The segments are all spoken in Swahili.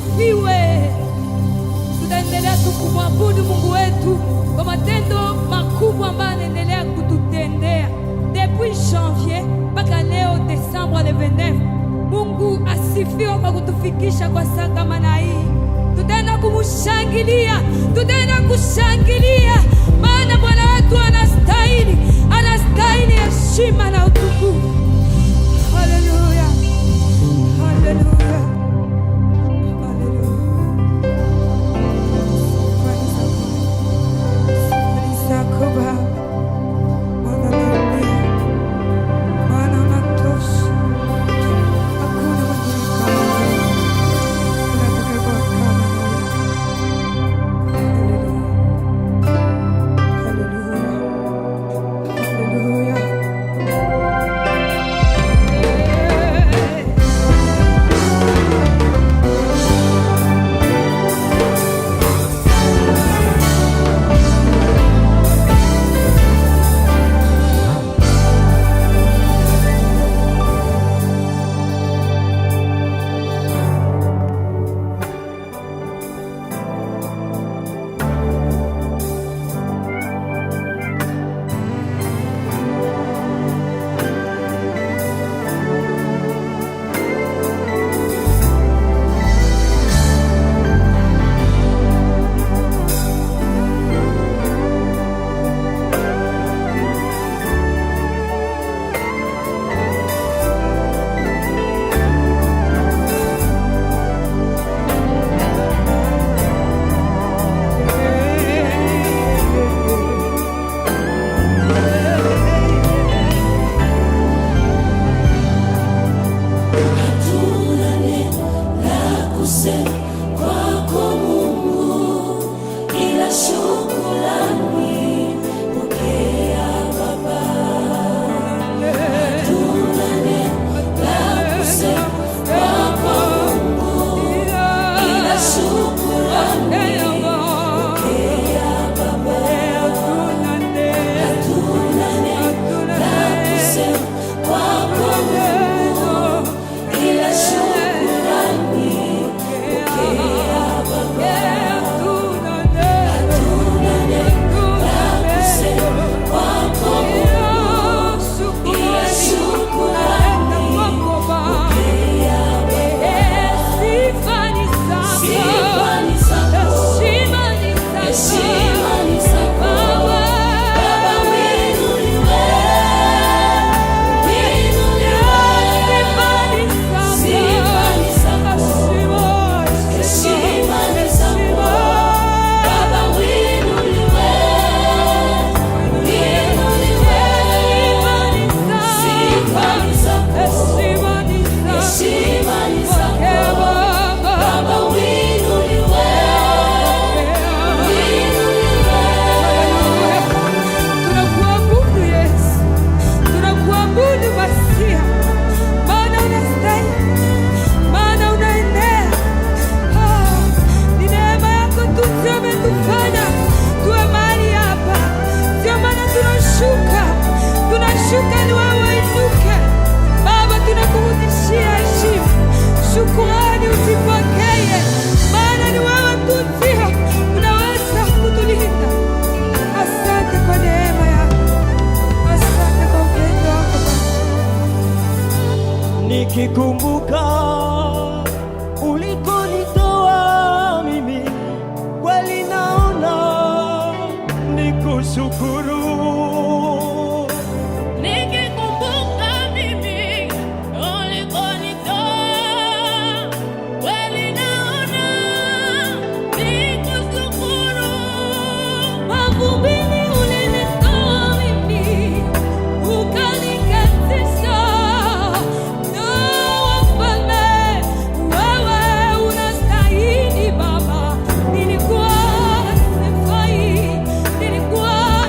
asifiwe. Tutaendelea tu kumwabudu Mungu wetu kwa matendo makubwa ambayo anaendelea kututendea depuis janvier mpaka leo Desembre le 29. Mungu asifiwe kwa kutufikisha kwa saa kama na hii. Tutaenda kumushangilia, tutaenda kushangilia, maana Bwana wetu anastahili, anastahili heshima na utukufu. Haleluya, haleluya, haleluya. Nikikumbuka ulikonitoa mimi, kweli naona nikushukuru. Nilikuwa sifai, nilikuwa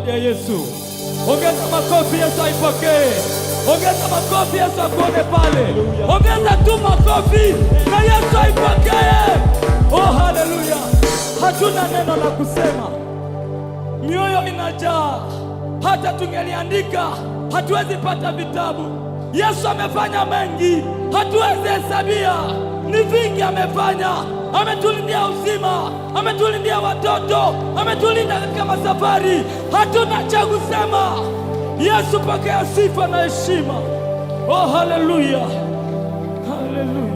ya Yesu. Ongeza makofi, Yesu aipokee. Ongeza makofi, Yesu akuone pale. Ongeza tu makofi na Yesu aipokee. Oh, haleluya. Hatuna neno la kusema, mioyo inajaa. Hata tungeliandika hatuwezi pata vitabu. Yesu amefanya mengi, hatuwezi hesabia. Ni vingi amefanya. Ametulindia uzima, ametulindia watoto, ametulinda katika masafari. Hatuna cha kusema. Yesu, pokea sifa na heshima. Oh, haleluya, haleluya.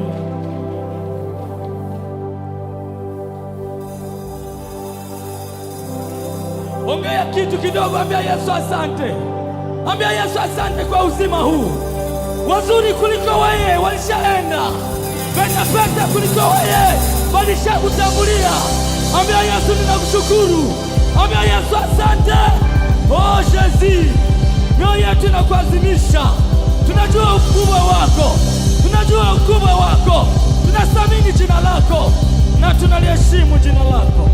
Ongea kitu kidogo, ambia Yesu asante. Ambia Yesu asante kwa uzima huu. Wazuri kuliko wewe walishaenda, pesa kuliko wewe walishakutangulia. Ambia Yesu ninakushukuru. Ambia Yesu asante. Oh Yesu, mioyo yetu inakuadhimisha. Tunajua ukubwa wako, tunajua ukubwa wako. Tunathamini jina lako na tunaliheshimu jina lako.